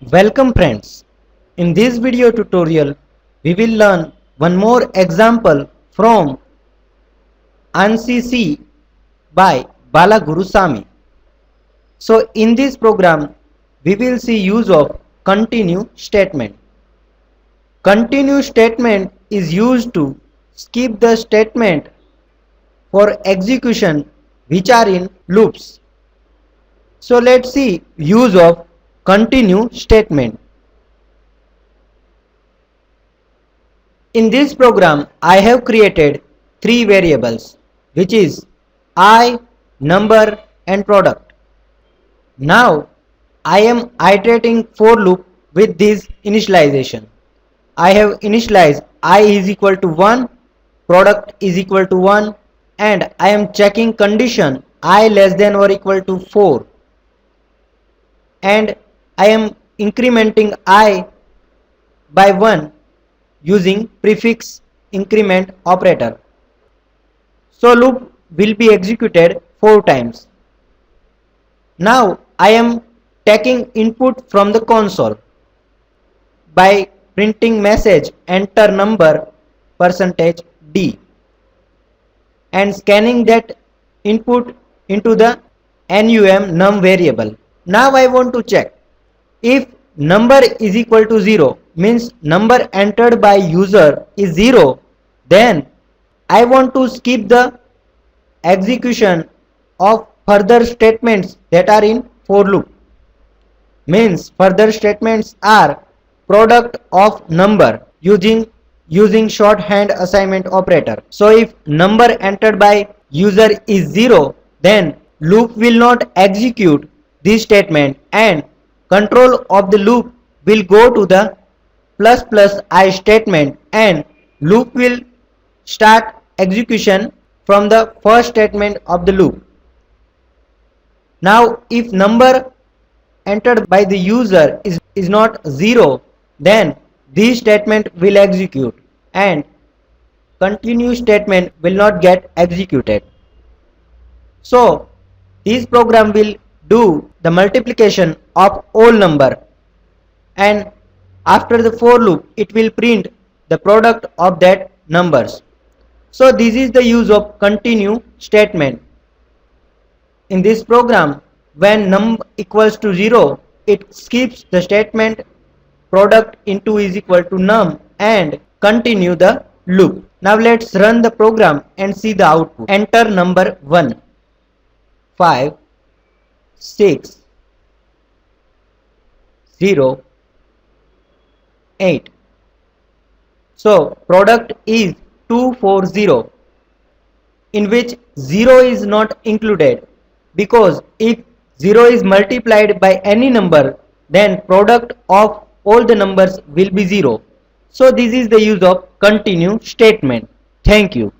Welcome friends. In this video tutorial, we will learn one more example from ANSI C by Bala Gurusamy. So in this program, we will see use of continue statement. Continue statement is used to skip the statement for execution which are in loops. So let's see use of continue statement. In this program, I have created three variables, which is I, number and product. Now I am iterating for loop with this initialization. I have initialized I is equal to 1, product is equal to 1, and I am checking condition I less than or equal to 4, and I am incrementing I by 1 using prefix increment operator. So loop will be executed 4 times. Now I am taking input from the console by printing message enter number %d and scanning that input into the num variable. Now I want to check if number is equal to 0, means number entered by user is 0, then I want to skip the execution of further statements that are in for loop. Means further statements are product of number using shorthand assignment operator. So if number entered by user is 0, then loop will not execute this statement and control of the loop will go to the ++I statement and loop will start execution from the first statement of the loop. Now if number entered by the user is not 0, then this statement will execute and continue statement will not get executed. So this program will do the multiplication of all number, and after the for loop it will print the product of that numbers. So this is the use of continue statement. In this program, when num equals to 0, it skips the statement product into is equal to num and continue the loop. Now let's run the program and see the output. Enter number 1, 5, 6, 0, 8. So product is 240, in which 0 is not included, because if 0 is multiplied by any number, then product of all the numbers will be 0. So this is the use of continue statement. Thank you.